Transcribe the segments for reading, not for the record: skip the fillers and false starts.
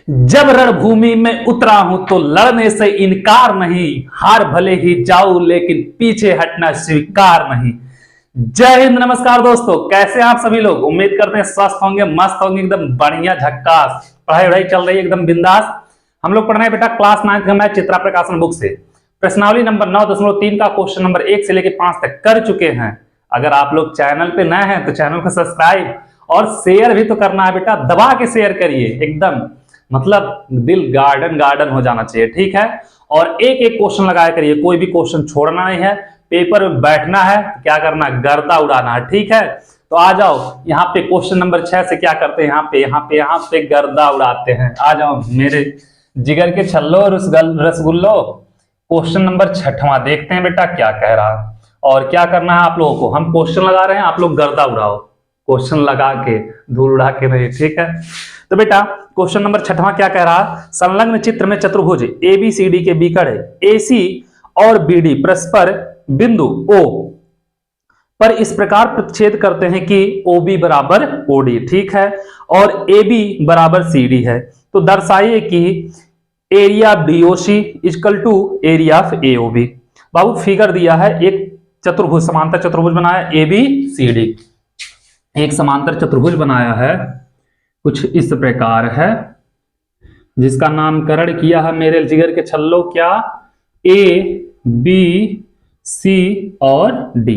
जब रणभूमि में उतरा हूं तो लड़ने से इनकार नहीं, हार भले ही जाऊं लेकिन पीछे हटना स्वीकार नहीं। जय हिंद, नमस्कार दोस्तों, कैसे हैं आप सभी लोग। उम्मीद करते हैं स्वस्थ होंगे, मस्त होंगे, एकदम बढ़िया झक्कास। पढ़ाई वढ़ाई चल रही है एकदम बिंदास। हम लोग पढ़ रहे हैं बेटा क्लास 9 का मैथ चित्रा प्रकाशन बुक से प्रश्नावली नंबर 9.3 का क्वेश्चन नंबर 1 से लेकर 5 तक कर चुके हैं। अगर आप लोग चैनल पे नए हैं तो चैनल को सब्सक्राइब और शेयर भी तो करना है बेटा, दबा के शेयर करिए, एकदम मतलब दिल गार्डन गार्डन हो जाना चाहिए, ठीक है। और एक एक क्वेश्चन लगाया करिए, कोई भी क्वेश्चन छोड़ना नहीं है। पेपर में बैठना है, क्या करना है, गर्दा उड़ाना है, ठीक है। तो आ जाओ यहाँ पे क्वेश्चन नंबर 6 से क्या करते हैं, यहाँ पे गर्दा उड़ाते हैं। आ जाओ मेरे जिगर के छल्लो रसगुल्लो। क्वेश्चन नंबर 6वां देखते हैं बेटा क्या कह रहा है और क्या करना है आप लोगों को। हम क्वेश्चन लगा रहे हैं, आप लोग गर्दा उड़ाओ, क्वेश्चन लगा के धूल उड़ा के नहीं, ठीक है। तो बेटा क्वेश्चन नंबर 6वां क्या कह रहा है, संलग्न चित्र में चतुर्भुज एबीसीडी के बीकड़ है एसी और बीडी परस्पर बिंदु ओ पर इस प्रकार प्रतिच्छेद करते हैं कि ओबी बराबर ओडी, ठीक है, और एबी बराबर सीडी है। तो दर्शाइए कि area BOC equal to area of AOB. बाबू फिगर दिया है, एक चतुर्भुज समांतर चतुर्भुज बनाया एबीसीडी, एक समांतर चतुर्भुज बनाया है कुछ इस प्रकार है, जिसका नामकरण किया है मेरे जिगर के छल्लो क्या, ए बी सी और डी,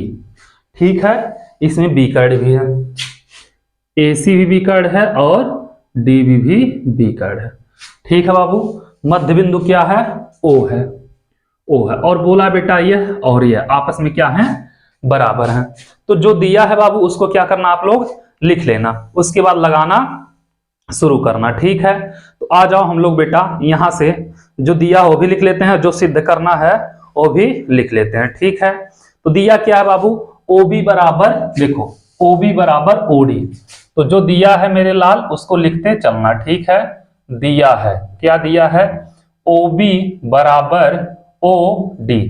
ठीक है। इसमें बी कार्ड भी है, ए सी भी बी कार्ड है और डी भी बी कार्ड है, ठीक है बाबू। मध्य बिंदु क्या है, ओ है, ओ है, और बोला बेटा यह और यह आपस में क्या है, बराबर है। तो जो दिया है बाबू उसको क्या करना, आप लोग लिख लेना, उसके बाद लगाना शुरू करना, ठीक है। तो आ जाओ हम लोग बेटा यहां से जो दिया वो भी लिख लेते हैं, जो सिद्ध करना है वो भी लिख लेते हैं, ठीक है। तो दिया क्या है बाबू, ओबी बराबर, देखो ओबी बराबर ओडी। तो जो दिया है मेरे लाल उसको लिखते चलना, ठीक है। दिया है, क्या दिया है, ओबी बराबर ओ डी,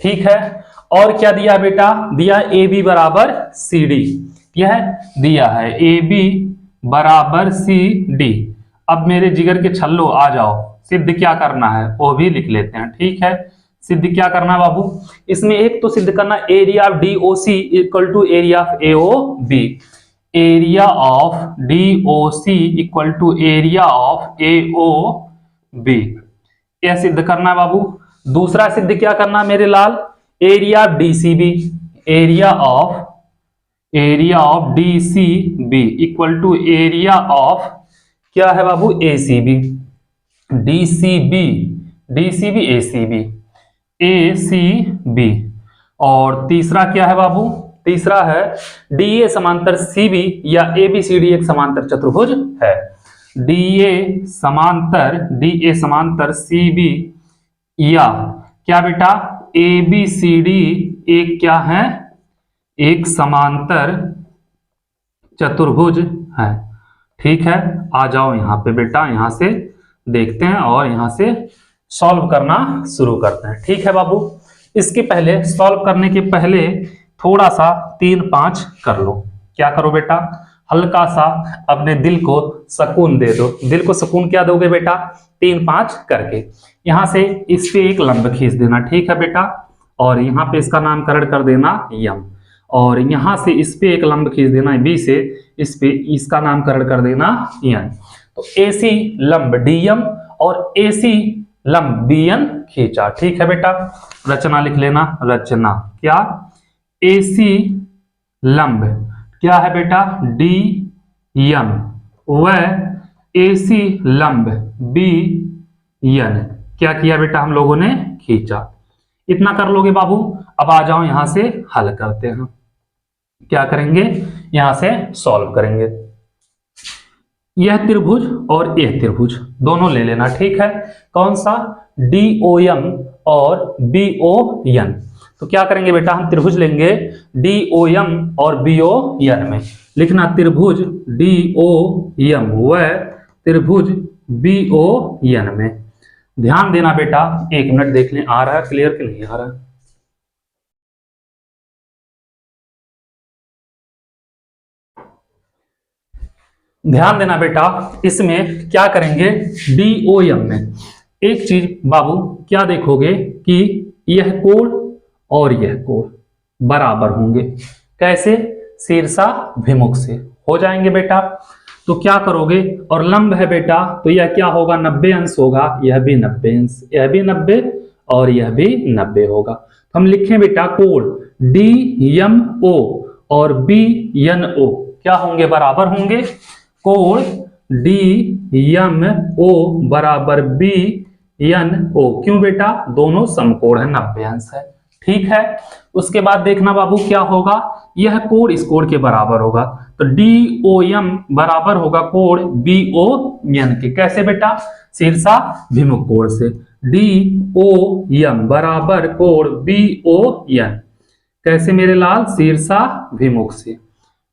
ठीक है। और क्या दिया बेटा, दिया ए बी बराबर सी डी, यह दिया है ए बी बराबर सी डी। अब मेरे जिगर के छल्लो आ जाओ, सिद्ध क्या करना है वो भी लिख लेते हैं, ठीक है। सिद्ध क्या करना है बाबू, इसमें एक तो सिद्ध करना area of D O C equal to area of A O B, area of D O C equal to area of A O B, यह सिद्ध करना है बाबू। दूसरा सिद्ध क्या करना है मेरे लाल, area of D C B, area of D C B equal to area of क्या है बाबू, A C B, D C B A C B, A C B. और तीसरा क्या है बाबू, तीसरा है डी ए समांतर सी बी या ए बी सी डी एक समांतर चतुर्भुज है, डी ए समांतर सी बी या क्या बेटा ए बी सी डी एक क्या है, एक समांतर चतुर्भुज है, ठीक है। आ जाओ यहाँ पे बेटा, यहां से देखते हैं और यहां से सॉल्व करना शुरू करते हैं, ठीक है बाबू। इसके पहले सॉल्व करने के पहले थोड़ा सा 3-5 कर लो। क्या करो बेटा, हल्का सा अपने दिल को सुकून दे दो। दिल को सुकून क्या दोगे बेटा, 3-5 करके यहां से इस पे एक लंब खींच देना, ठीक है बेटा। और यहाँ पे इसका नामकरण कर देना यम, और यहां से इस पे एक लंब खींच देना बी से, इस पे इसका नामकरण कर देना एन। तो एसी लंब डीएम और एसी लंब बीएन खींचा, ठीक है बेटा। रचना लिख लेना, रचना क्या, एसी लंब क्या है बेटा डी एम व एसी लंब बी एन क्या किया बेटा हम लोगों ने, खींचा। इतना कर लोगे बाबू। अब आ जाओ यहां से हल करते हैं, क्या करेंगे, यहां से सॉल्व करेंगे। यह त्रिभुज और यह त्रिभुज दोनों ले लेना, ठीक है। कौन सा, डी ओ एम और बी ओ एन। तो क्या करेंगे बेटा, हम त्रिभुज लेंगे डी ओ एम और बी ओ एन में, लिखना त्रिभुज डी ओ एम व त्रिभुज बी ओ एन में। ध्यान देना बेटा, 1 मिनट देख लें आ रहा है क्लियर कि नहीं आ रहा है। ध्यान देना बेटा, इसमें क्या करेंगे, DOM में एक चीज बाबू क्या देखोगे कि यह कोण और यह कोण बराबर होंगे। कैसे? शीर्षाभिमुख से हो जाएंगे बेटा। तो क्या करोगे, और लंब है बेटा तो यह क्या होगा, 90 अंश होगा, यह भी 90 अंश, यह भी 90 और यह भी 90 होगा। तो हम लिखें बेटा कोण DMO और BNO क्या होंगे, बराबर होंगे। कोण DMO बराबर BNO, क्यों बेटा, दोनों समकोण है, 90 अंश है। ठीक है, उसके बाद देखना बाबू क्या होगा, यह कोण इस कोण के बराबर होगा, तो DOM बराबर होगा कोण BON के। कैसे बेटा, शीर्षाभिमुख कोण से। DOM बराबर कोण BON, कैसे मेरे लाल, शीर्षाभिमुख से।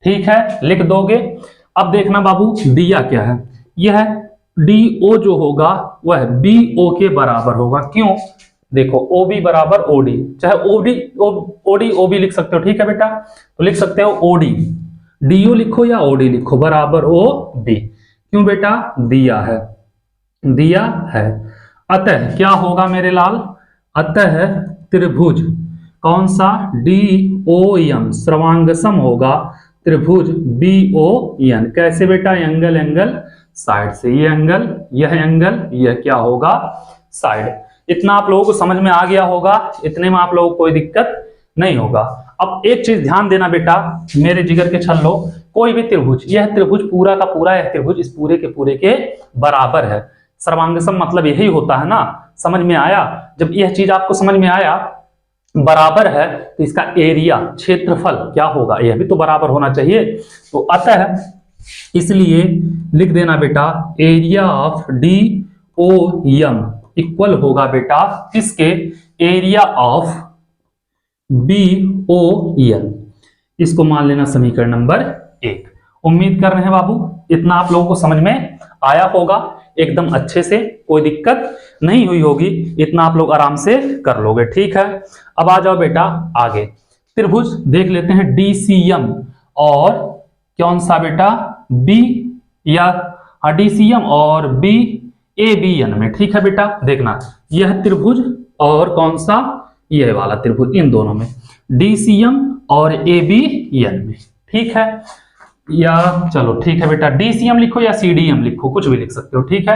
ठीक है, लिख दोगे। अब देखना बाबू दिया क्या है, यह DO जो होगा वह BO के बराबर होगा। क्यों, देखो OB बराबर OD, चाहे OD OB लिख सकते हो। ठीक है बेटा, तो लिख सकते हो OD, DO लिखो या OD लिखो, बराबर OB। क्यों बेटा, दिया है, दिया है। अतः क्या होगा मेरे लाल, अतः त्रिभुज कौन सा, DOM सर्वांगसम होगा त्रिभुज BON। कैसे बेटा, एंगल एंगल साइड से, ये एंगल यह एंगल यह क्या होगा, साइड। इतना आप लोगों को समझ में आ गया होगा, इतने में आप लोगों को कोई दिक्कत नहीं होगा। अब एक चीज ध्यान देना बेटा मेरे जिगर के छल्लो, कोई भी त्रिभुज, यह त्रिभुज पूरा का पूरा, यह त्रिभुज इस पूरे के बराबर है। सर्वांगसम मतलब यही होता है ना, समझ में आया। जब यह चीज आपको समझ में आया बराबर है तो इसका एरिया, क्षेत्रफल क्या होगा, यह भी तो बराबर होना चाहिए। तो अतः इसलिए लिख देना बेटा, एरिया ऑफ DOM इक्वल होगा बेटा किसके, एरिया ऑफ BON। इसको मान लेना समीकरण नंबर 1। उम्मीद कर रहे हैं बाबू इतना आप लोगों को समझ में आया होगा एकदम अच्छे से, कोई दिक्कत नहीं हुई होगी, इतना आप लोग आराम से कर लोगे। ठीक है, अब आ जाओ बेटा आगे, त्रिभुज देख लेते हैं DCM और कौन सा बेटा, B या DCM और BABN में। ठीक है बेटा, देखना यह त्रिभुज और कौन सा, यह वाला त्रिभुज, इन दोनों में DCM और ABN में। ठीक है, या चलो ठीक है बेटा, DCM लिखो या CDM लिखो, कुछ भी लिख सकते हो। ठीक है,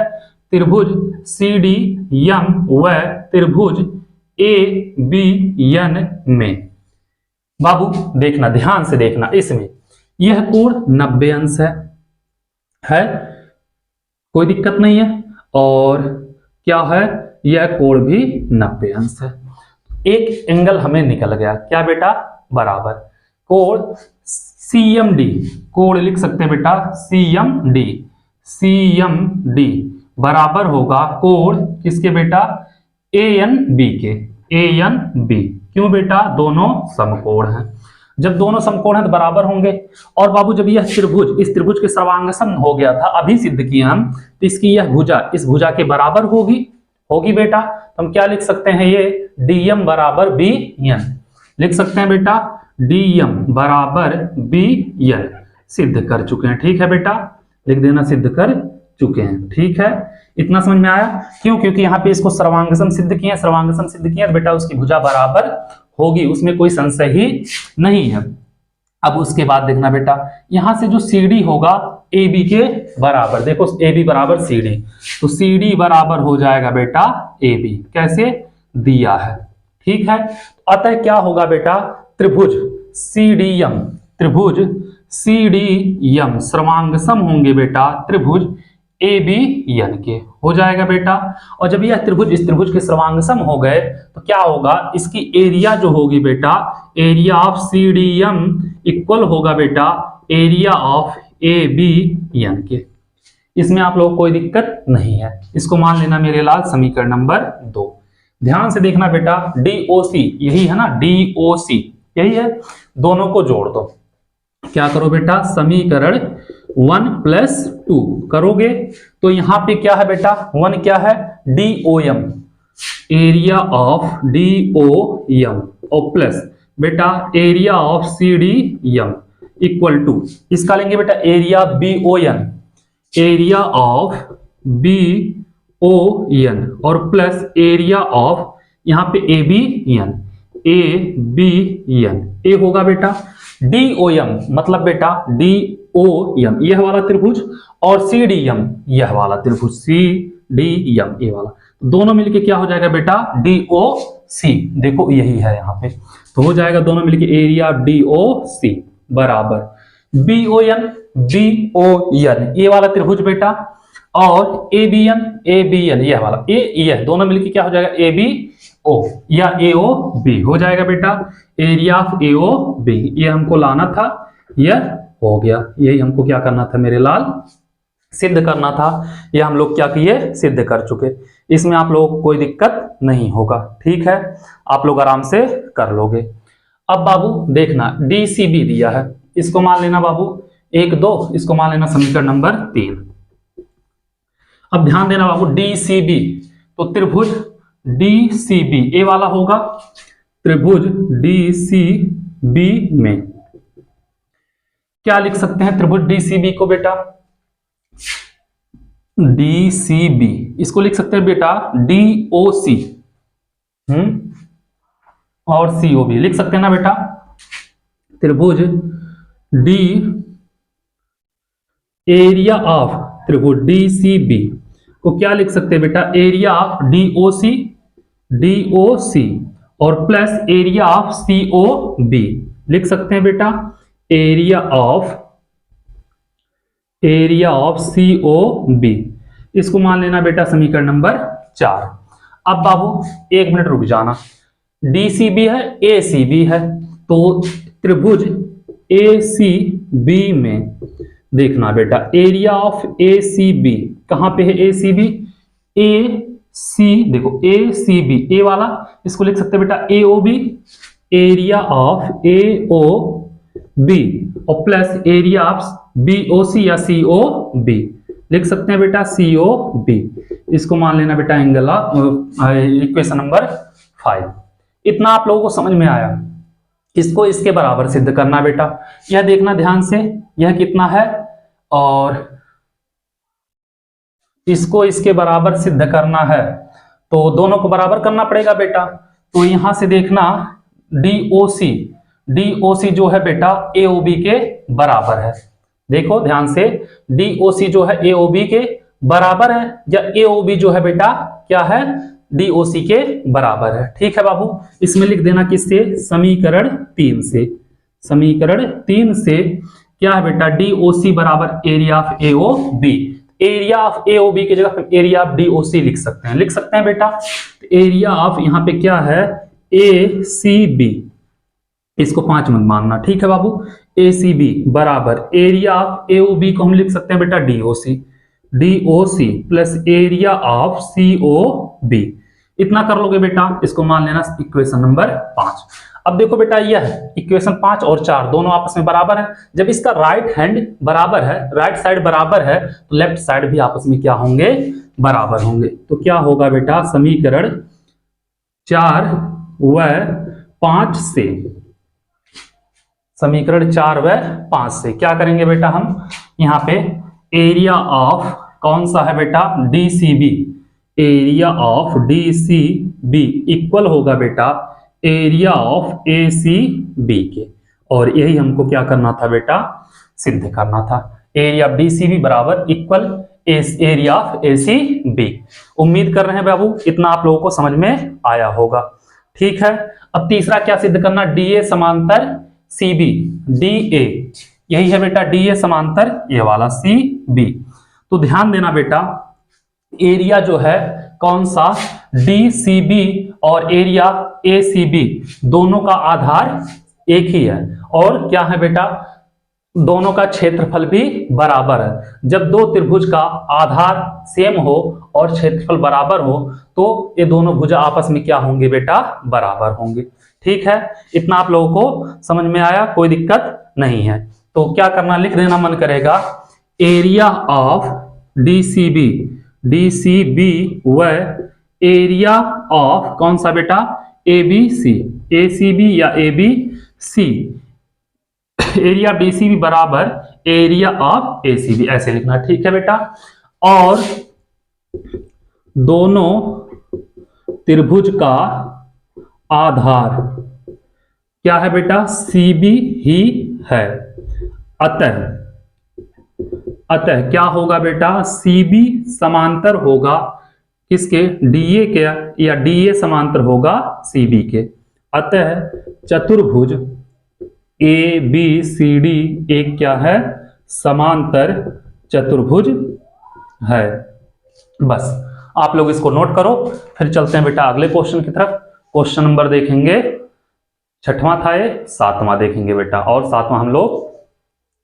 त्रिभुज CDM व त्रिभुज ABN में बाबू देखना, ध्यान से देखना, इसमें यह कोण 90 अंश है, कोई दिक्कत नहीं है, और क्या है, यह कोण भी 90 अंश है। एक एंगल हमें निकल गया, क्या बेटा, बराबर। कोण CMD, कोण लिख सकते हैं बेटा CMD बराबर होगा कोण किसके बेटा, ANB के, ANB। क्यों बेटा, दोनों समकोण हैं, जब दोनों समकोण हैं तो बराबर होंगे। और बाबू जब यह त्रिभुज इस त्रिभुज के सर्वांगसम हो गया था, अभी सिद्ध किया हम, तो इसकी यह भुजा इस भुजा के बराबर होगी बेटा। तो हम क्या लिख सकते हैं, ये DM बराबर BN लिख सकते हैं बेटा, DM बराबर BN सिद्ध कर चुके हैं। ठीक है बेटा, लिख देना सिद्ध कर चुके हैं। ठीक है, इतना समझ में आया। क्यों, क्योंकि यहाँ पे इसको सर्वांगसम सिद्ध किए, सर्वांगसम सिद्ध किए तो बेटा उसकी भुजा बराबर होगी, उसमें कोई संशय ही नहीं है। अब उसके बाद देखना बेटा, यहां से जो CD होगा AB के बराबर, देखो AB बराबर CD, तो CD बराबर हो जाएगा बेटा AB। कैसे, दिया है। ठीक है, अतः क्या होगा बेटा, त्रिभुज CDM सर्वांगसम होंगे बेटा त्रिभुज ABN के, हो जाएगा बेटा। और जब यह त्रिभुज इस त्रिभुज के सर्वांगसम हो गए तो क्या होगा, इसकी एरिया जो होगी बेटा, एरिया ऑफ CDM इक्वल होगा बेटा एरिया ऑफ ABN के। इसमें आप लोग कोई दिक्कत नहीं है, इसको मान लेना मेरे लाल समीकरण नंबर 2। ध्यान से देखना बेटा, DOC यही है ना, DOC यही है, दोनों को जोड़ दो। क्या करो बेटा, समीकरण 1 + 2 करोगे तो यहां पे क्या है बेटा, 1 क्या है, DOM, एरिया ऑफ DOM, और प्लस बेटा area of CDM equal to, इसका लेंगे बेटा area BON, area of B O N और प्लस एरिया ऑफ यहाँ पे A B N, A B N, A होगा बेटा डी ओ एम, मतलब बेटा डी ओ एम यह वाला त्रिभुज और सी डी एम यह वाला त्रिभुज, सी डी एम ये वाला, दोनों मिलके क्या हो जाएगा बेटा डी ओ सी, देखो यही है यहाँ पे, तो हो जाएगा दोनों मिलके एरिया डी ओ सी बराबर बी ओ एन ये वाला त्रिभुज बेटा और ए बी एन यह वाला, यह दोनों मिलके क्या हो जाएगा ए बी ओ या ए ओ बी हो जाएगा बेटा, area of A O B, ये हमको लाना था, यह हो गया, यही हमको क्या करना था मेरे लाल, सिद्ध करना था, ये हम लोग क्या किए सिद्ध कर चुके, इसमें आप लोगों को कोई दिक्कत नहीं होगा, ठीक है, आप लोग आराम से कर लोगे। अब बाबू देखना डी सी बी दिया है, इसको मान लेना बाबू 1 2, इसको मान लेना समीकरण नंबर 3। अब ध्यान देना बाबू डी सी बी, तो त्रिभुज डी सी बी ए वाला होगा, त्रिभुज डी सी बी में क्या लिख सकते हैं त्रिभुज डी सी बी को बेटा, डी सी बी इसको लिख सकते हैं बेटा डी ओ सी और सी ओ बी लिख सकते हैं ना बेटा, त्रिभुज डी एरिया ऑफ त्रिभुज डी सी बी को क्या लिख सकते हैं बेटा, area of D O C और plus area of C O B लिख सकते हैं बेटा, area of C O B, इसको मान लेना बेटा समीकरण नंबर 4। अब बाबू 1 मिनट रुक जाना, डी सी बी है ए सी बी है, तो त्रिभुज ए सी बी में देखना बेटा area of A C B कहां पे है, ए सी बी, ए सी देखो ए सी बी ए वाला, इसको लिख सकते हैं बेटा A O B, area of A O B और plus area of B O C या सी ओ बी लिख सकते हैं बेटा सी ओ बी, इसको मान लेना बेटा एंगल इक्वेशन नंबर 5। इतना आप लोगों को समझ में आया, इसको इसके बराबर सिद्ध करना बेटा, यह देखना ध्यान से यह कितना है और इसको इसके बराबर सिद्ध करना है, तो दोनों को बराबर करना पड़ेगा बेटा, तो यहां से देखना DOC जो है बेटा AOB के बराबर है, देखो ध्यान से DOC जो है AOB के बराबर है या AOB जो है बेटा क्या है DOC के बराबर है, ठीक है बाबू, इसमें लिख देना किससे, समीकरण 3 से, समीकरण 3 से क्या है बेटा DOC बराबर area of AOB, area of AOB की जगह एरिया ऑफ DOC लिख सकते हैं बेटा, एरिया ऑफ यहाँ पे क्या है ACB, इसको 5 मत मानना, ठीक है बाबू, ACB बराबर एरिया ऑफ AOB को हम लिख सकते हैं बेटा DOC plus area of COB, इतना कर लोगे बेटा, इसको मान लेना इक्वेशन नंबर 5। अब देखो बेटा यह इक्वेशन 5 और 4 दोनों आपस में बराबर है, जब इसका राइट हैंड बराबर है, राइट साइड बराबर है, तो लेफ्ट साइड भी आपस में क्या होंगे, बराबर होंगे, तो क्या होगा बेटा समीकरण 4 व 5 से, समीकरण 4 व 5 से क्या करेंगे बेटा हम यहाँ पे एरिया ऑफ कौन सा है बेटा DCB, area of DCB equal होगा बेटा एरिया ऑफ ACB के, और यही हमको क्या करना था बेटा सिद्ध करना था, एरिया ऑफ DCB बराबर इक्वल एरिया ऑफ ACB। उम्मीद कर रहे हैं बाबू इतना आप लोगों को समझ में आया होगा, ठीक है। अब तीसरा क्या सिद्ध करना, DA समांतर CB, DA यही है बेटा DA समांतर ये वाला CB, तो ध्यान देना बेटा एरिया जो है कौन सा DCB और एरिया ACB दोनों का आधार एक ही है, और क्या है बेटा दोनों का क्षेत्रफल भी बराबर है, जब दो त्रिभुज का आधार सेम हो और क्षेत्रफल बराबर हो तो ये दोनों भुजा आपस में क्या होंगे बेटा बराबर होंगे, ठीक है। इतना आप लोगों को समझ में आया, कोई दिक्कत नहीं है, तो क्या करना लिख देना मन करेगा एरिया ऑफ DCB व एरिया ऑफ कौन सा बेटा ACB या ABC, एरिया DCB बराबर एरिया ऑफ एसीबी, ऐसे लिखना, ठीक है बेटा। और दोनों त्रिभुज का आधार क्या है बेटा, सीबी ही है। अतः क्या होगा बेटा, सीबी समांतर होगा किसके, डीए के, या डीए समांतर होगा सीबी के। अतः चतुर्भुज ए बी सी डी एक क्या है, समांतर चतुर्भुज है। बस आप लोग इसको नोट करो, फिर चलते हैं बेटा अगले क्वेश्चन की तरफ। क्वेश्चन नंबर देखेंगे, छठवां था ये, सातवां देखेंगे बेटा, और सातवां हम लोग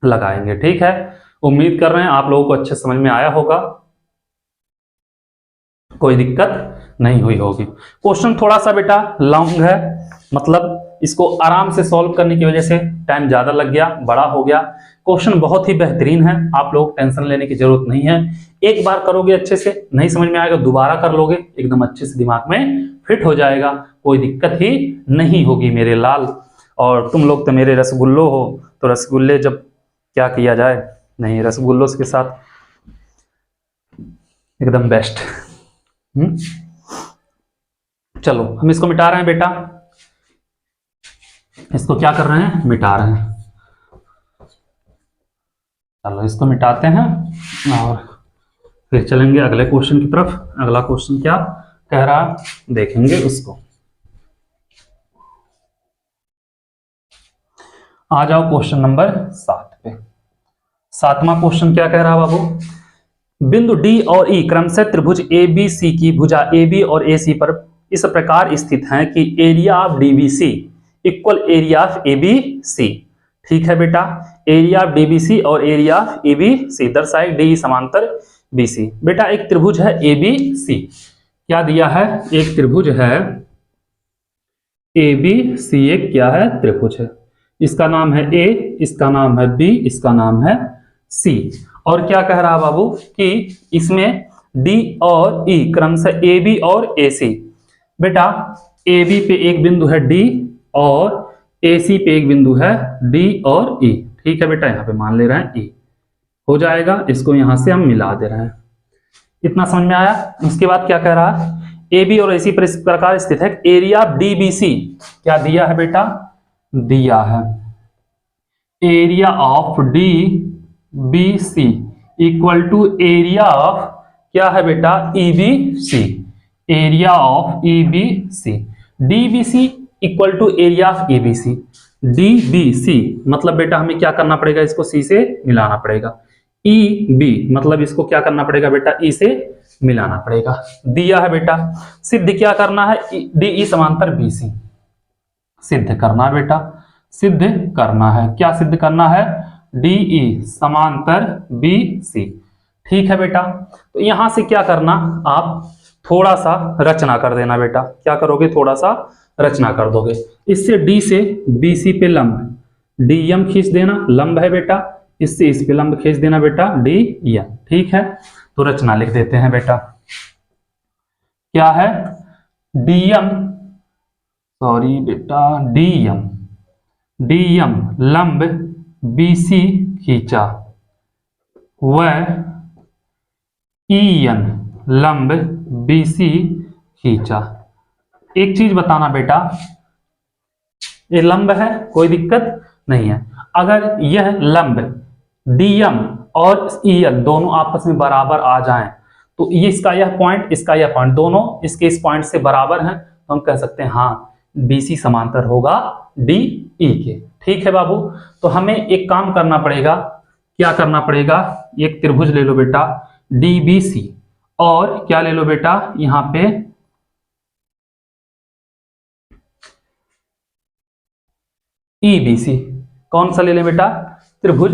लगाएंगे, ठीक है। उम्मीद कर रहे हैं आप लोगों को अच्छे समझ में आया होगा, कोई दिक्कत नहीं हुई होगी। क्वेश्चन थोड़ा सा बेटा लॉन्ग है, मतलब इसको आराम से सॉल्व करने की वजह से टाइम ज्यादा लग गया, बड़ा हो गया। क्वेश्चन बहुत ही बेहतरीन है, आप लोग टेंशन लेने की जरूरत नहीं है। एक बार करोगे अच्छे से, नहीं समझ में आएगा दोबारा कर लोगे, एकदम अच्छे से दिमाग में फिट हो जाएगा, कोई दिक्कत ही नहीं होगी मेरे लाल। और तुम लोग तो मेरे रसगुल्लो हो, तो रसगुल्ले जब क्या किया जाए, नहीं रसगुल्लों के साथ एकदम बेस्ट। चलो हम इसको मिटा रहे हैं बेटा, इसको क्या कर रहे हैं, मिटा रहे हैं। चलो इसको मिटाते हैं और फिर चलेंगे अगले क्वेश्चन की तरफ। अगला क्वेश्चन क्या कह रहा देखेंगे उसको। आ जाओ क्वेश्चन नंबर 7 पे। सातवां क्वेश्चन क्या कह रहा बाबू, बिंदु डी और ई क्रमशः त्रिभुज ए बी सी की भुजा ए बी और ए सी पर इस प्रकार स्थित हैं कि area of DBC equal area of ABC. ठीक है बेटा, एरिया ऑफ डीबीसी और एरिया ऑफ एबीसी दर्शाए डी समांतर बीसी। बेटा एक त्रिभुज है एबीसी, क्या दिया है, एक त्रिभुज है एबीसी, एक क्या है, त्रिभुज है। इसका नाम है ए, इसका नाम है बी, इसका नाम है सी। और क्या कह रहा बाबू कि इसमें डी और ई क्रमशः ए बी और ए सी। बेटा ए बी पे एक बिंदु है डी और ए सी पे एक बिंदु है डी और ई। ठीक है बेटा, यहाँ पे मान ले रहे हैं ई हो जाएगा, इसको यहां से हम मिला दे रहे हैं। इतना समझ में आया। उसके बाद क्या कह रहा है, ए बी और ए सी पर इस प्रकार स्थित है एरिया डी बी सी, क्या दिया है बेटा, दिया है area of D B C equal to area of क्या है बेटा, E B C, area of E B C. D B C equal to area of E B C. D B C मतलब बेटा हमें क्या करना पड़ेगा, इसको सी से मिलाना पड़ेगा। ई बी मतलब इसको क्या करना पड़ेगा बेटा, ई से मिलाना पड़ेगा। दिया है बेटा, सिद्ध क्या करना है, डी ई समांतर बी सी सिद्ध करना है बेटा, सिद्ध करना है। क्या सिद्ध करना है, डीई समांतर बी सी। ठीक है बेटा, तो यहां से क्या करना, आप थोड़ा सा रचना कर देना बेटा। क्या करोगे, थोड़ा सा रचना कर दोगे। इससे डी से बी सी पे लंब डीएम खींच देना, लंब है बेटा, इससे इस पे लंब खींच देना बेटा डीएम। ठीक है, तो रचना लिख देते हैं बेटा, क्या है, डीएम, सॉरी बेटा डीएम, डीएम लंब बीसी खींचा व ईएन लंब बीसी खींचा। एक चीज बताना बेटा, ये लंब है, कोई दिक्कत नहीं है। अगर यह लंब डीएम और ईएन दोनों आपस में बराबर आ जाएं, तो ये इसका यह पॉइंट, इसका यह पॉइंट, दोनों इसके इस पॉइंट से बराबर हैं, तो हम कह सकते हैं हाँ बीसी समांतर होगा डी ई के। ठीक है बाबू, तो हमें एक काम करना पड़ेगा, क्या करना पड़ेगा, एक त्रिभुज ले लो बेटा डीबीसी और क्या ले लो बेटा, यहां पे ईबीसी। कौन सा ले ले बेटा, त्रिभुज,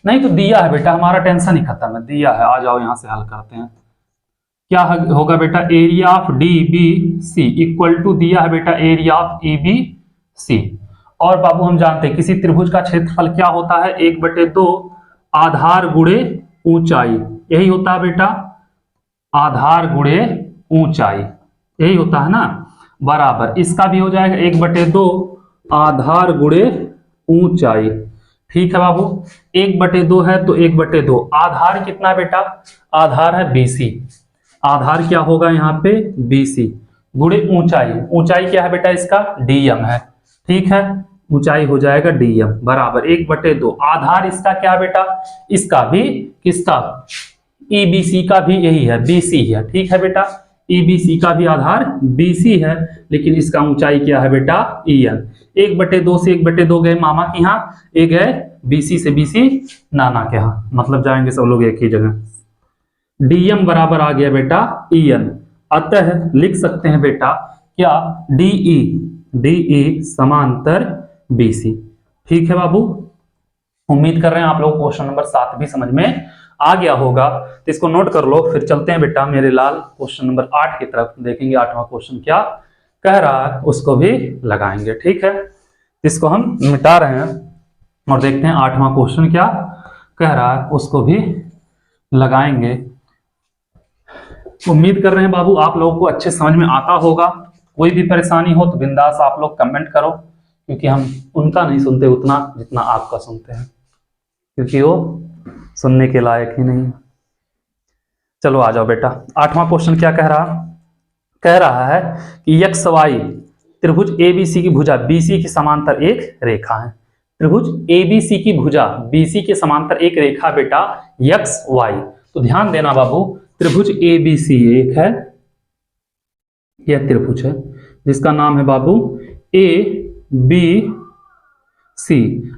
नहीं तो दिया है बेटा, हमारा टेंशन ही खत्म है, दिया है। आ जाओ यहां से हल करते हैं। क्या होगा बेटा, area of D B C equal to दिया है बेटा area of E B C. और बाबू हम जानते हैं किसी त्रिभुज का क्षेत्रफल क्या होता है, 1/2 आधार गुणे ऊंचाई, यही होता है बेटा, आधार गुणे ऊंचाई, यही होता है ना, बराबर इसका भी हो जाएगा 1/2 आधार गुणे ऊंचाई। ठीक है बाबू, 1/2 है तो 1/2। आधार कितना बेटा, आधार है BC, आधार क्या होगा यहाँ पे BC, गुणे ऊंचाई, ऊंचाई क्या है बेटा इसका DM है, ठीक है, ऊंचाई हो जाएगा DM बराबर 1/2। आधार इसका क्या बेटा, इसका भी, किसका, EBC का भी यही है, BC है, ठीक है बेटा, EBC का भी आधार BC है, लेकिन इसका ऊंचाई क्या है बेटा EN। 1/2 से 1/2 गए मामा के यहाँ, एक गए BC से BC नाना के यहाँ, मतलब जाएंगे सब लोग एक ही जगह। DM बराबर आ गया बेटा EN, अतः लिख सकते हैं बेटा क्या, DE समांतर BC। ठीक है बाबू, उम्मीद कर रहे हैं आप लोग क्वेश्चन नंबर 7 भी समझ में आ गया होगा, तो इसको नोट कर लो। फिर चलते हैं बेटा मेरे लाल क्वेश्चन नंबर 8 की तरफ, देखेंगे 8वां क्वेश्चन क्या कह रहा है, उसको भी लगाएंगे। ठीक है, इसको हम मिटा रहे हैं और देखते हैं 8वां क्वेश्चन क्या कह रहा है, उसको भी लगाएंगे। उम्मीद कर रहे हैं बाबू आप लोगों को अच्छे समझ में आता होगा। कोई भी परेशानी हो तो बिंदास आप लोग कमेंट करो, क्योंकि हम उनका नहीं सुनते उतना जितना आपका सुनते हैं, क्योंकि वो सुनने के लायक ही नहीं। चलो आ जाओ बेटा, 8वां क्वेश्चन क्या कह रहा है कि XY त्रिभुज ABC की भुजा BC के समांतर एक रेखा है। त्रिभुज ABC की भुजा BC के समांतर एक रेखा बेटा XY। तो ध्यान देना बाबू, त्रिभुज ABC एक है, यह त्रिभुज है जिसका नाम है बाबू ABC।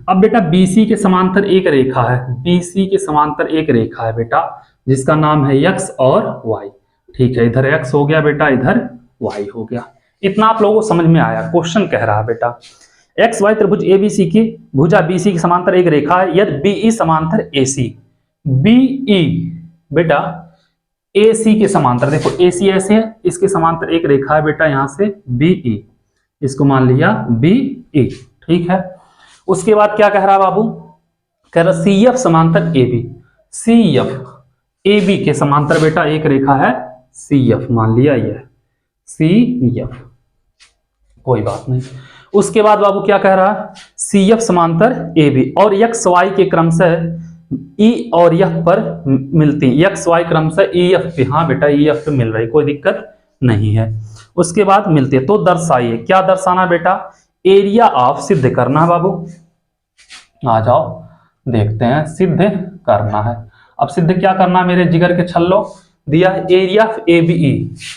अब बेटा BC के समांतर एक रेखा है, BC के समांतर एक रेखा है बेटा जिसका नाम है X और Y। ठीक है, इधर X हो गया बेटा, इधर Y हो गया। इतना आप लोगों को समझ में आया। क्वेश्चन कह रहा है बेटा XY त्रिभुज ABC की भुजा BC के समांतर एक रेखा है यदि BE समांतर AC। BE बेटा AC के समांतर, देखो AC ऐसे है, इसके समांतर एक रेखा है बेटा यहाँ से BE, इसको मान लिया BE। ठीक है, उसके बाद क्या कह रहा है बाबू, कह रहा CF समांतर AB। CF AB के समांतर बेटा एक रेखा है CF, मान लिया यह CF, कोई बात नहीं। उसके बाद बाबू क्या कह रहा है, CF समांतर AB और XY के क्रमशः E और F पर मिलती, XY क्रमशः EF पे, हाँ बेटा EF पे मिल रही, कोई दिक्कत नहीं है। उसके बाद मिलती है तो दर्शाइए, क्या दर्शाना बेटा, एरिया ऑफ, सिद्ध करना है बाबू। आ जाओ देखते हैं, सिद्ध करना है। अब सिद्ध क्या करना है मेरे जिगर के छल्लो, दिया है area of ABE,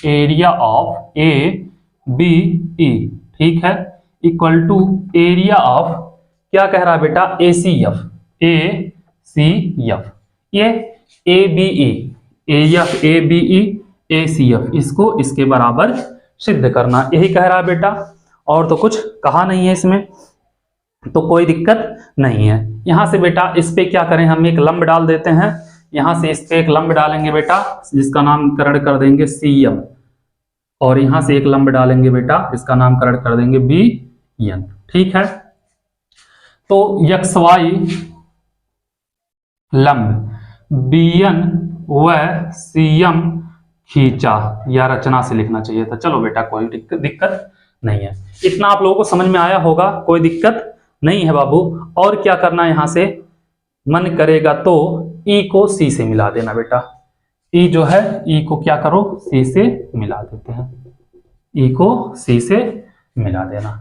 area of ABE, ठीक है, इक्वल टू एरिया ऑफ, क्या कह रहा है बेटा ACF, ACF, ये ABE, area of ABE ACF, इसको इसके बराबर सिद्ध करना, यही कह रहा है बेटा, और तो कुछ कहा नहीं है इसमें, तो कोई दिक्कत नहीं है। यहां से बेटा इस पे क्या करें, हम एक लंब डाल देते हैं, यहां से इस पे एक लंब डालेंगे बेटा जिसका नामकरण कर देंगे CM, और यहां से एक लंब डालेंगे बेटा जिसका नामकरण कर देंगे BN। ठीक है, तो XY लंब BN व CM खींचा, या रचना से लिखना चाहिए था। चलो बेटा कोई दिक्कत नहीं है, इतना आप लोगों को समझ में आया होगा, कोई दिक्कत नहीं है बाबू। और क्या करना है, यहां से मन करेगा तो E को C से मिला देना बेटा, E जो है E को क्या करो C से मिला देते हैं, E को C से मिला देना।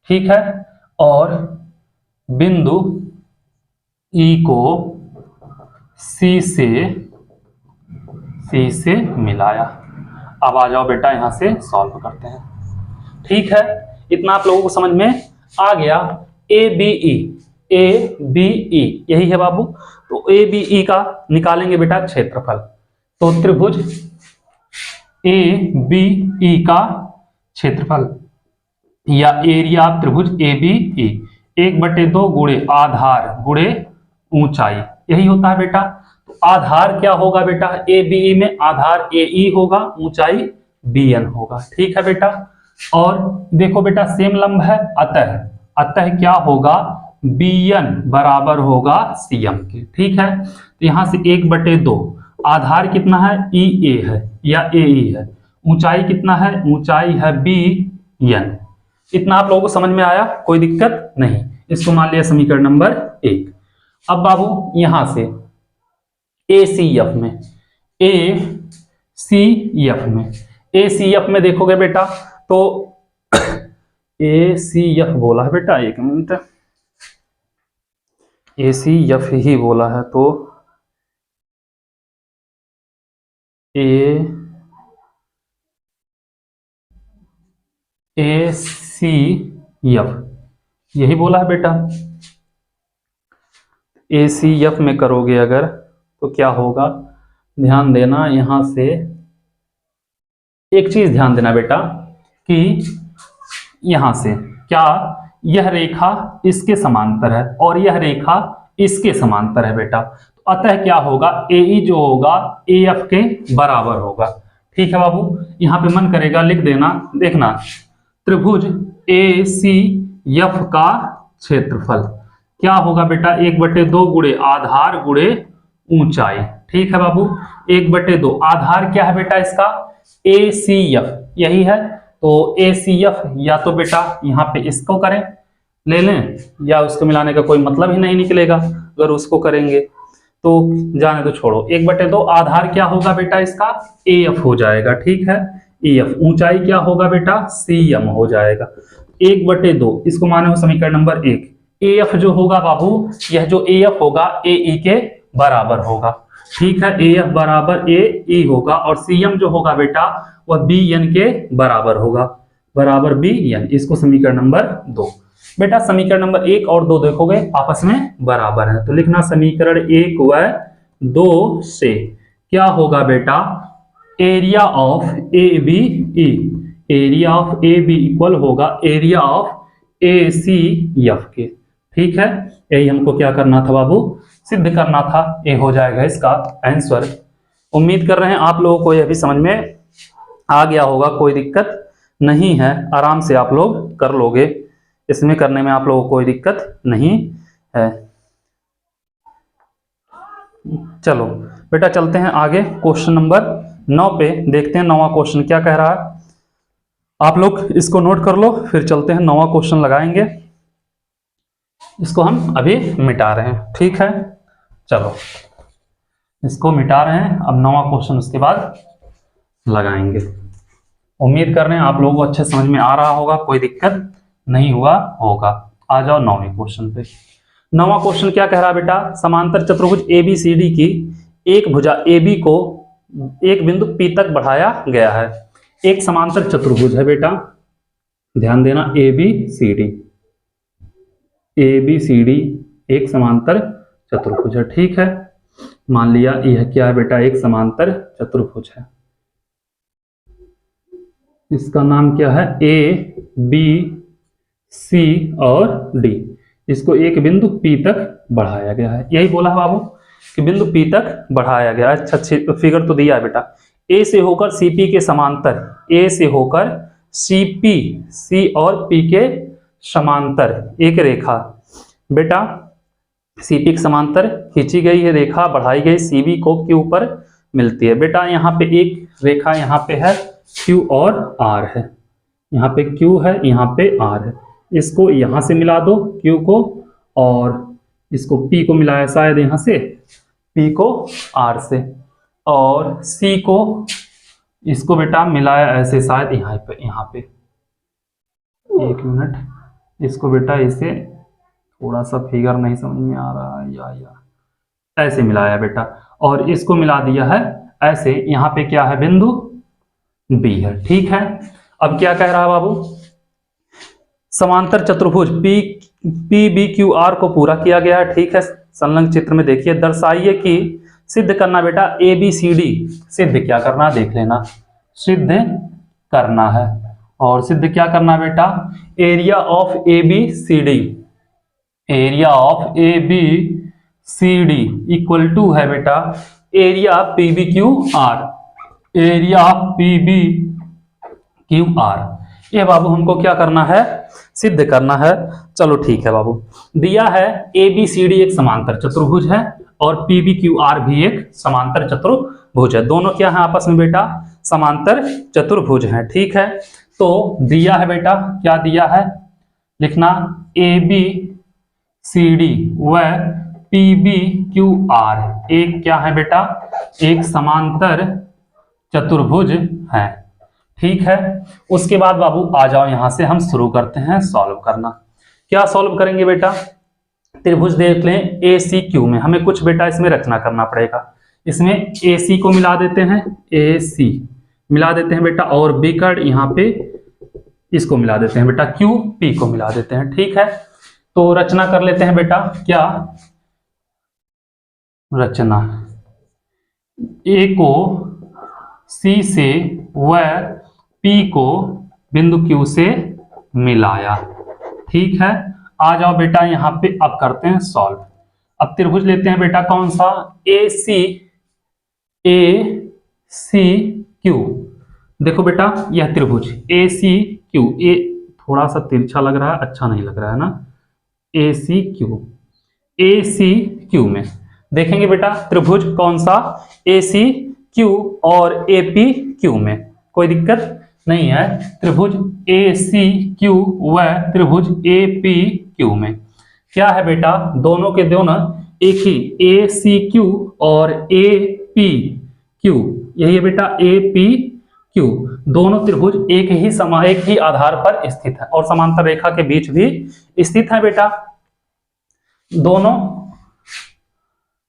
ठीक है, और बिंदु E को C से मिलाया। अब आ जाओ बेटा यहां से सॉल्व करते हैं। ठीक है, इतना आप लोगों को समझ में आ गया। ABE यही है बाबू, तो ABE का निकालेंगे बेटा क्षेत्रफल, तो त्रिभुज ABE का क्षेत्रफल या एरिया त्रिभुज ABE 1/2 गुणे आधार गुणे ऊंचाई, यही होता है बेटा। तो आधार क्या होगा बेटा, ABE में आधार AE होगा, ऊंचाई BN होगा। ठीक है बेटा, और देखो बेटा सेम लंब है, अतः क्या होगा, BN बराबर होगा CM के। ठीक है, तो यहां से 1/2, आधार कितना है EA है या AE है, ऊंचाई कितना है, ऊंचाई है BN। इतना आप लोगों को समझ में आया, कोई दिक्कत नहीं। इसको मान लिया समीकरण नंबर 1। अब बाबू यहां से ए सी एफ में, ए सी एफ में, ए सी एफ में देखोगे बेटा तो ए सी एफ बोला है बेटा, एक मिनट, ए सी एफ ही बोला है तो ए सी एफ यही बोला है बेटा। ए सी एफ में करोगे अगर तो क्या होगा, ध्यान देना यहां से एक चीज ध्यान देना बेटा कि यहां से क्या, यह रेखा इसके समांतर है और यह रेखा इसके समांतर है बेटा, तो अतः क्या होगा, ए ई जो होगा ए एफ के बराबर होगा। ठीक है बाबू, यहां पे मन करेगा लिख देना, देखना त्रिभुज ए सी एफ का क्षेत्रफल क्या होगा बेटा, 1/2 गुणे आधार गुणे ऊंचाई। ठीक है बाबू, 1/2 आधार क्या है बेटा इसका, ए सी एफ यही है, तो ए सी एफ या तो बेटा यहाँ पे इसको करें ले लें या उसको मिलाने का कोई मतलब ही नहीं निकलेगा, अगर उसको करेंगे तो जाने तो छोड़ो। 1/2 आधार क्या होगा बेटा इसका, ए एफ हो जाएगा। ठीक है, ए एफ ऊंचाई क्या होगा बेटा, सी एम हो जाएगा। 1/2 इसको माने हो समीकरण नंबर 1, ए एफ जो होगा बाबू, यह जो ए एफ होगा ए ई के बराबर होगा। ठीक है, ए एफ बराबर ए ई होगा और सी एम जो होगा बेटा वह बी एन के बराबर होगा, बराबर बी एन। इसको समीकरण नंबर 2 बेटा, समीकरण नंबर 1 और 2 देखोगे आपस में बराबर है, तो लिखना समीकरण 1 व 2 से क्या होगा बेटा, area of A B E, area of A B equal होगा area of A C F के। ठीक है, यही हमको क्या करना था बाबू, सिद्ध करना था। ये हो जाएगा इसका आंसर। उम्मीद कर रहे हैं आप लोगों को यह भी समझ में आ गया होगा, कोई दिक्कत नहीं है, आराम से आप लोग कर लोगे, इसमें करने में आप लोगों को कोई दिक्कत नहीं है। चलो बेटा चलते हैं आगे, क्वेश्चन नंबर 9 पे देखते हैं 9वां क्वेश्चन क्या कह रहा है। आप लोग इसको नोट कर लो, फिर चलते हैं 9वां क्वेश्चन लगाएंगे। इसको हम अभी मिटा रहे हैं। ठीक है, चलो इसको मिटा रहे हैं, अब 9वां क्वेश्चन उसके बाद लगाएंगे। उम्मीद कर रहे हैं आप लोगों को अच्छे समझ में आ रहा होगा, कोई दिक्कत नहीं हुआ होगा। आ जाओ 9वें क्वेश्चन पे। 9वां क्वेश्चन क्या कह रहा है बेटा, समांतर चतुर्भुज ए बी सी डी की एक भुजा ए बी को एक बिंदु पी तक बढ़ाया गया है। एक समांतर चतुर्भुज है बेटा, ध्यान देना, A B C D, A B C D एक समांतर चतुर्भुज है। ठीक है, मान लिया यह क्या है बेटा, एक समांतर चतुर्भुज है। इसका नाम क्या है, ए बी सी और डी, इसको एक बिंदु पी तक बढ़ाया गया है। यही बोला है बाबू कि बिंदु पी तक बढ़ाया गया है। अच्छा फिगर तो दिया है बेटा, ए से होकर सी पी के समांतर, ए से होकर सी पी, सी और पी के समांतर एक रेखा बेटा सी पी के समांतर खींची गई है, रेखा बढ़ाई गई सी बी को क्यू पर मिलती है। बेटा यहाँ पे एक रेखा यहाँ पे है क्यू और आर है, यहाँ पे क्यू है, यहाँ पे आर है, इसको यहाँ से मिला दो क्यू को, और इसको पी को मिलाया शायद यहाँ से, पी को आर से, और सी को इसको बेटा मिलाया ऐसे शायद यहाँ पे एक मिनट, इसको बेटा इसे थोड़ा सा फिगर नहीं समझ में आ रहा है, या ऐसे मिलाया बेटा, और इसको मिला दिया है ऐसे, यहाँ पे क्या है, बिंदु बी है। ठीक है, अब क्या कह रहा है बाबू, समांतर चतुर्भुज पी बी क्यू आर को पूरा किया गया है। ठीक है, संलग्न चित्र में देखिए, दर्शाइए कि, सिद्ध करना बेटा ए बी सी डी, सिद्ध क्या करना देख लेना, सिद्ध करना है, और सिद्ध क्या करना बेटा, area of A B C D, area of A B C D equal to है बेटा area P B Q R, area P B Q R. ये बाबू हमको क्या करना है, सिद्ध करना है। चलो ठीक है बाबू, दिया है ए बी सी डी एक समांतर चतुर्भुज है और पी बी क्यू आर भी एक समांतर चतुर्भुज है। दोनों क्या है आपस में बेटा, समांतर चतुर्भुज है। ठीक है, तो दिया है बेटा, क्या दिया है, लिखना ए बी सी डी व PBQR एक क्या है बेटा, एक समांतर चतुर्भुज है। ठीक है, उसके बाद बाबू आ जाओ यहां से हम शुरू करते हैं सॉल्व करना। क्या सॉल्व करेंगे बेटा, त्रिभुज देख लें ACQ में, हमें कुछ बेटा इसमें रचना करना पड़ेगा। इसमें AC को मिला देते हैं, AC मिला देते हैं बेटा, और बिकट यहाँ पे इसको मिला देते हैं बेटा, QP को मिला देते हैं। ठीक है, तो रचना कर लेते हैं बेटा। क्या रचना, A को C से व P को बिंदु Q से मिलाया। ठीक है, आ जाओ बेटा यहां पे, अब करते हैं सॉल्व। अब त्रिभुज लेते हैं बेटा, कौन सा, ACQ। देखो बेटा यह त्रिभुज ACQ, ये थोड़ा सा तिरछा लग रहा है, अच्छा नहीं लग रहा है ना। ACQ में देखेंगे बेटा त्रिभुज कौन सा, ACQ और APQ में कोई दिक्कत नहीं है। त्रिभुज ACQ व त्रिभुज APQ में क्या है बेटा, दोनों के दोनों एक ही, ACQ और APQ, यही है बेटा APQ। दोनों त्रिभुज एक ही आधार पर स्थित है और समांतर रेखा के बीच भी स्थित है बेटा।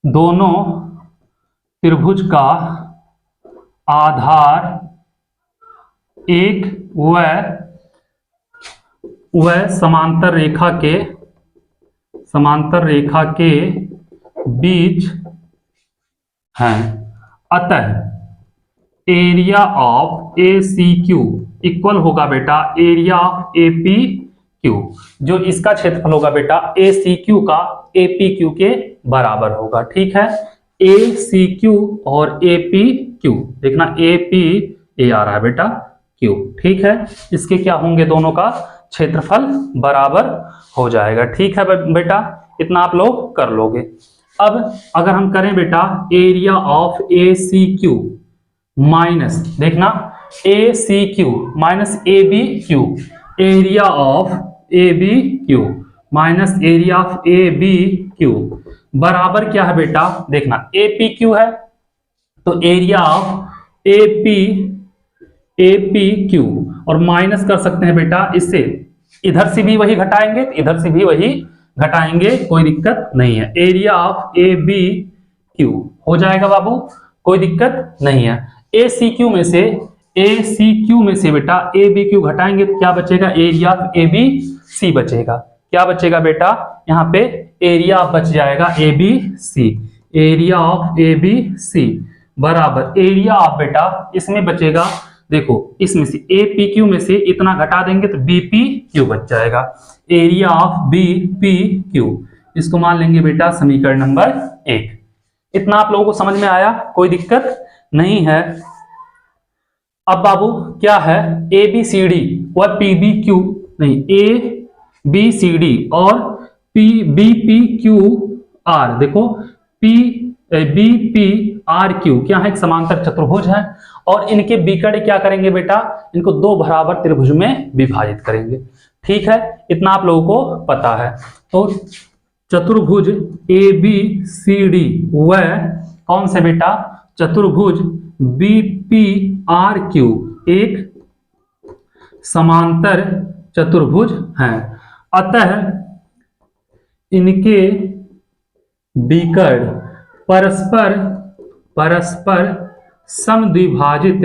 दोनों त्रिभुज का आधार एक व समांतर रेखा के बीच है। अतः एरिया ऑफ ACQ इक्वल होगा बेटा एरिया ऑफ APQ, जो इसका क्षेत्रफल होगा बेटा ACQ का APQ के बराबर होगा। ठीक है, ACQ और APQ, देखना AP ये आ रहा है बेटा Q। ठीक है, इसके क्या होंगे, दोनों का क्षेत्रफल बराबर हो जाएगा। ठीक है बेटा, इतना आप लोग कर लोगे। अब अगर हम करें बेटा एरिया ऑफ ACQ माइनस, देखना ACQ minus ABQ, area of ABQ minus area of ABQ बराबर क्या है बेटा, देखना APQ है तो एरिया ऑफ APQ और माइनस कर सकते हैं बेटा इससे, इधर से भी वही घटाएंगे तो इधर से भी वही घटाएंगे, कोई दिक्कत नहीं है। एरिया ऑफ ABQ हो जाएगा बाबू, कोई दिक्कत नहीं है। ACQ में से बेटा ABQ घटाएंगे तो क्या बचेगा, एरिया ऑफ ABC बचेगा। क्या बचेगा बेटा, यहाँ पे एरिया बच जाएगा ABC, एरिया ऑफ ABC बराबर एरिया ऑफ बेटा इसमें बचेगा, देखो इसमें से APQ में से इतना घटा देंगे तो BPQ बच जाएगा, एरिया ऑफ BPQ। इसको मान लेंगे बेटा समीकरण नंबर 1। इतना आप लोगों को समझ में आया, कोई दिक्कत नहीं है। अब बाबू क्या है, ABCD व PBQ नहीं, ABCD और BPQR, देखो BPRQ क्या है, एक समांतर चतुर्भुज है और इनके बिकट क्या करेंगे बेटा, इनको दो बराबर त्रिभुज में विभाजित करेंगे। ठीक है, इतना आप लोगों को पता है। तो चतुर्भुज ABCD व कौन से बेटा, चतुर्भुज BPRQ एक समांतर चतुर्भुज है। अतः इनके बिकट परस्पर समद्विभाजित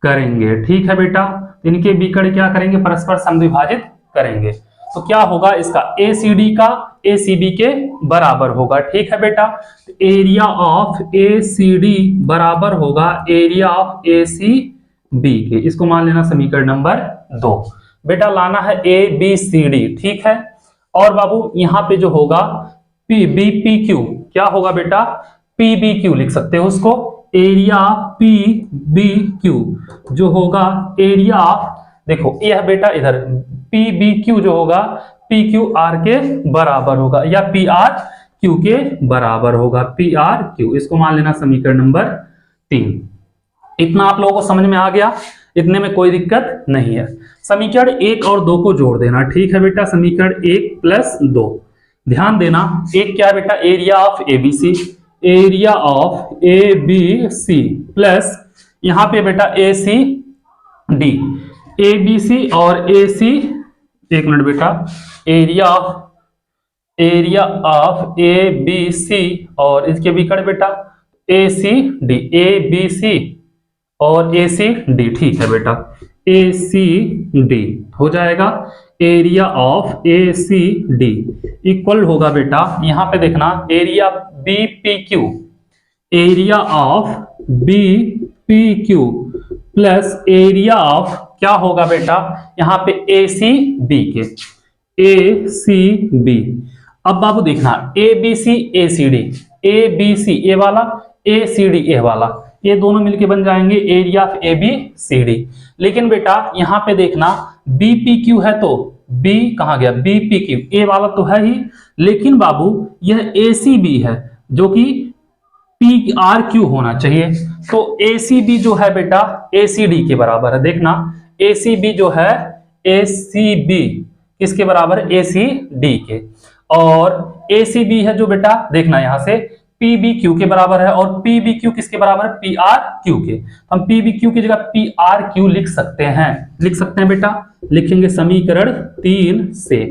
करेंगे। ठीक है बेटा, इनके बिकट क्या करेंगे, परस्पर समद्विभाजित करेंगे। तो क्या होगा इसका, ACD का ACB के बराबर होगा। ठीक है बेटा, एरिया ऑफ ACD बराबर होगा एरिया ऑफ ACB के, इसको मान लेना समीकरण नंबर 2। बेटा लाना है ABCD। ठीक है, और बाबू यहाँ पे जो होगा BPQ क्या होगा बेटा, PBQ लिख सकते हो उसको, एरिया ऑफ PBQ जो होगा एरिया ऑफ, देखो यह बेटा इधर PBQ जो होगा PQR के बराबर होगा या PRQ के बराबर होगा, PRQ। इसको मान लेना समीकरण नंबर 3। इतना आप लोगों को समझ में आ गया, इतने में कोई दिक्कत नहीं है। समीकरण 1 और 2 को जोड़ देना। ठीक है बेटा, समीकरण 1 + 2 ध्यान देना, एक क्या है बेटा, area of ABC, area of ABC plus यहां पे बेटा ए सी डी, एबीसी और ए सी, एक मिनट बेटा, area of A B C और इसके भी कर बेटा ए C D, A B C और ए सी डी, ठीक है बेटा, ए सी डी हो जाएगा। Area of A C D equal होगा बेटा, यहां पे देखना, area B P Q, area of B P Q plus area of क्या होगा बेटा, यहां पे ए सी बी के, ए सी बी। अब बाबू देखना, A B C A C D, A B C A वाला, ए सी डी ए वाला, ये दोनों मिलके बन जाएंगे area of A B C D. लेकिन बेटा यहां पे देखना, बी पी क्यू है तो बी कहां गया, बी पी क्यू ए वाला तो है ही, लेकिन बाबू यह ए सी बी है जो कि पी आर क्यू होना चाहिए, तो ए सी बी जो है बेटा ए सी डी के बराबर है। देखना, ए सी बी जो है, ए सी बी किसके बराबर है, ए सी डी के, और ए सी बी है जो बेटा, देखना यहां से पी बी क्यू के बराबर है, और पी बी क्यू किसके बराबर है, पी आर क्यू के। हम पी बी क्यू की जगह पी आर क्यू लिख सकते हैं बेटा, लिखेंगे समीकरण 3 से,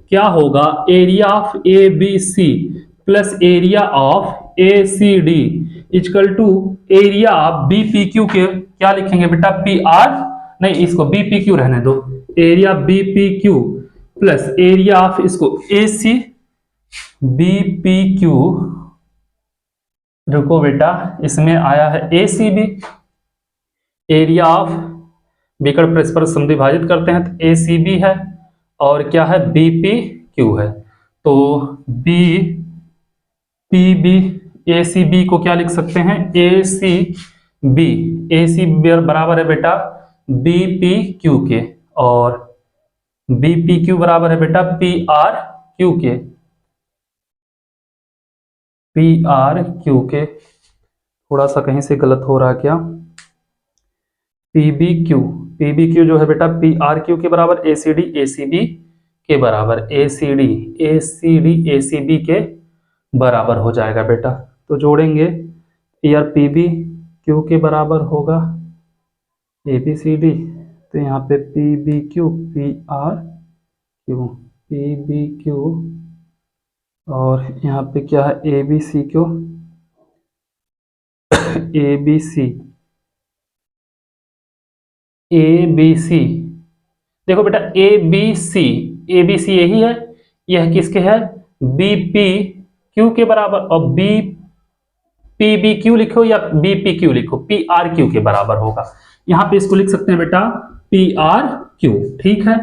क्या होगा, area of A B C plus area of A C D equal to area of B P Q के, क्या लिखेंगे बेटा, पी आर, नहीं इसको बी पी क्यू रहने दो, area B P Q plus area of इसको A C B P Q, रुको बेटा इसमें आया है A C B, area of विकर्ण परस्पर समद्विभाजित करते हैं तो ए सी बी है, और क्या है, बी पी क्यू है, तो B P B, A C B को क्या लिख सकते हैं, ए C B, A C B बराबर है बेटा बी पी क्यू के, और बी पी क्यू बराबर है बेटा पी आर क्यू के, पी आर क्यू के, थोड़ा सा कहीं से गलत हो रहा है क्या, पी बी क्यू जो है बेटा पी आर क्यू के बराबर, ए सी बी के बराबर, ए सी बी के बराबर हो जाएगा बेटा। तो जोड़ेंगे, यार पी बी क्यू के बराबर होगा ए बी सी डी, तो यहाँ पे P B Q P R Q, P B Q, और यहाँ पे क्या है, A B C Q, A B C, A B C, देखो बेटा ए बी सी यही है, यह किसके है, बी पी क्यू के बराबर, और बी पी बी क्यू लिखो या बी पी क्यू लिखो, पी आर क्यू के बराबर होगा। यहां पे इसको लिख सकते हैं बेटा पी आर क्यू, ठीक है,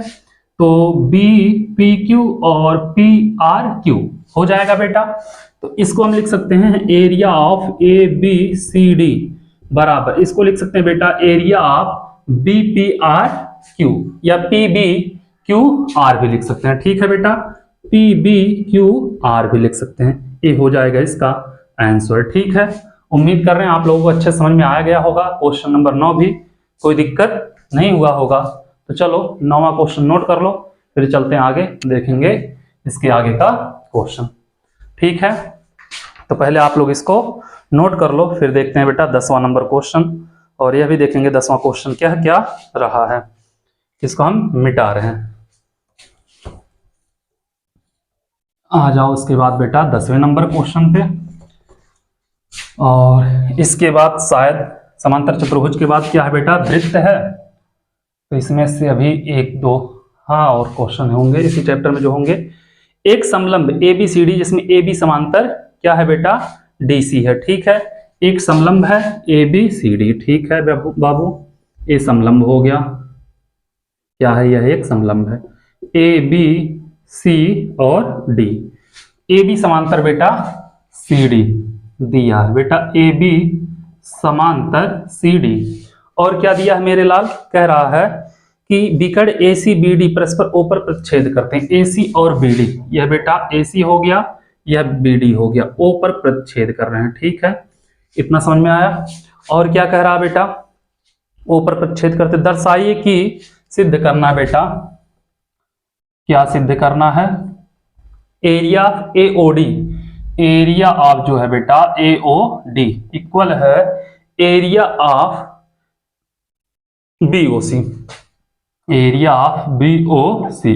तो बी पी क्यू और पी आर क्यू हो जाएगा बेटा। तो इसको हम लिख सकते हैं area of A B C D बराबर, इसको लिख सकते हैं बेटा area of B P R Q, या पी बी क्यू आर भी लिख सकते हैं, ठीक है बेटा, पी बी क्यू आर भी लिख सकते हैं। ये हो जाएगा इसका आंसर, ठीक है। उम्मीद कर रहे हैं आप लोगों को अच्छे समझ में आ गया होगा। क्वेश्चन नंबर 9 भी कोई दिक्कत नहीं हुआ होगा। तो चलो 9वां क्वेश्चन नोट कर लो, फिर चलते हैं आगे, देखेंगे इसके आगे का क्वेश्चन, ठीक है। तो पहले आप लोग इसको नोट कर लो, फिर देखते हैं बेटा 10वां नंबर क्वेश्चन, और यह भी देखेंगे 10वां क्वेश्चन क्या रहा है, इसको हम मिटा रहे हैं। आ जाओ उसके बाद बेटा 10वें नंबर क्वेश्चन पे, और इसके बाद शायद समांतर चतुर्भुज के बाद क्या है बेटा, वृत्त है। तो इसमें से अभी 1 2 हाँ और क्वेश्चन होंगे इसी चैप्टर में जो होंगे। एक समलंब ए बी सी डी, जिसमें ए बी समांतर क्या है बेटा, डी सी है, ठीक है। एक समलंब है ए बी सी डी, ठीक है बाबू, ए समलंब हो गया, क्या है, यह एक समलंब है ए बी सी और डी। ए बी समांतर बेटा सी डी दिया है बेटा, ए बी समांतर सी डी, और क्या दिया है मेरे लाल, कह रहा है कि विकर्ण ए सी बी डी परस्पर ओ पर प्रतिच्छेद करते हैं। ए सी और बी डी, यह बेटा ए सी हो गया, यह बी डी हो गया, ओ पर प्रतिच्छेद कर रहे हैं, ठीक है, इतना समझ में आया। और क्या कह रहा बेटा, ओ पर प्रतिच्छेद करते, दर्शाइए कि सिद्ध करना बेटा, क्या सिद्ध करना है, area of AOD, area of जो है बेटा एओडी इक्वल है area of BOC, area of BOC.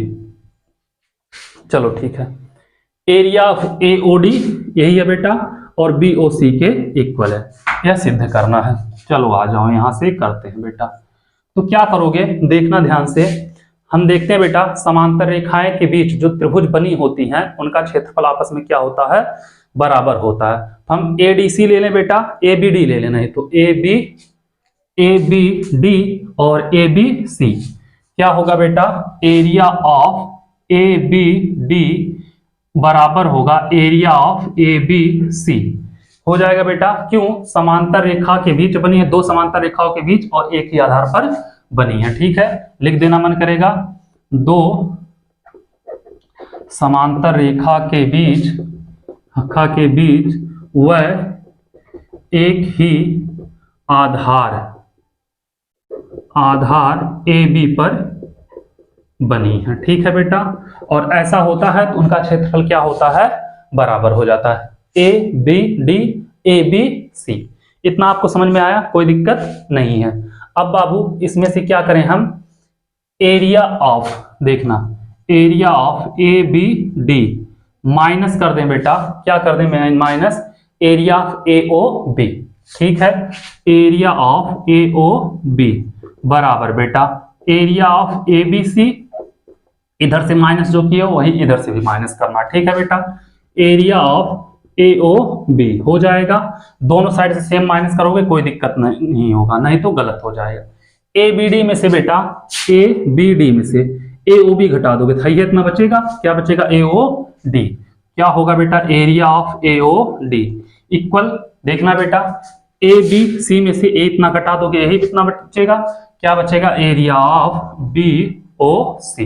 चलो ठीक है, एरिया ऑफ एओडी यही है बेटा और बीओसी के इक्वल है, यह सिद्ध करना है। चलो आ जाओ यहां से करते हैं बेटा। तो क्या करोगे देखना ध्यान से। हम देखते हैं बेटा समांतर रेखाएं के बीच जो त्रिभुज बनी होती हैं उनका क्षेत्रफल आपस में क्या होता है, बराबर होता है। तो हम एडीसी ले लें बेटा, एबीडी ले लेना है, तो एबीडी और एबीसी क्या होगा बेटा, एरिया ऑफ एबीडी बराबर होगा एरिया ऑफ एबीसी हो जाएगा बेटा। क्यों, समांतर रेखा के बीच बनी है, दो समांतर रेखाओं के बीच और एक ही आधार पर बनी है। ठीक है, लिख देना मन करेगा, दो समांतर रेखा के बीच वह एक ही आधार AB पर बनी है। ठीक है बेटा, और ऐसा होता है तो उनका क्षेत्रफल क्या होता है, बराबर हो जाता है, ABD ABC। इतना आपको समझ में आया, कोई दिक्कत नहीं है। अब बाबू इसमें से क्या करें हम, एरिया ऑफ, देखना एरिया ऑफ ABD माइनस कर दें बेटा, क्या कर दें माइनस एरिया ऑफ AOB। ठीक है, एरिया ऑफ AOB बराबर बेटा एरिया ऑफ ABC, इधर से माइनस जो किया वही इधर से भी माइनस करना। ठीक है बेटा, एरिया ऑफ AOB हो जाएगा। दोनों साइड से सेम माइनस करोगे कोई दिक्कत नहीं होगा, नहीं तो गलत हो जाएगा। ABD में से बेटा, ABD में से AOB घटा दोगे तो इतना बचेगा, क्या बचेगा, AOD। क्या होगा बेटा, एरिया ऑफ AOD इक्वल, देखना बेटा ABC में से A इतना घटा दोगे यही इतना बचेगा, क्या बचेगा, एरिया ऑफ BOC।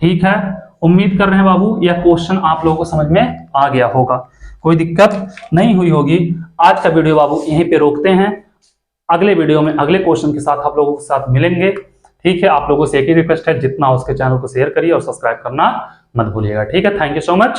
ठीक है, उम्मीद कर रहे हैं बाबू यह क्वेश्चन आप लोगों को समझ में आ गया होगा, कोई दिक्कत नहीं हुई होगी। आज का वीडियो बाबू यहीं पे रोकते हैं, अगले वीडियो में अगले क्वेश्चन के साथ आप लोगों के साथ मिलेंगे। ठीक है, आप लोगों से एक ही रिक्वेस्ट है, जितना उसके चैनल को शेयर करिए और सब्सक्राइब करना मत भूलिएगा। ठीक है, थैंक यू सो मच।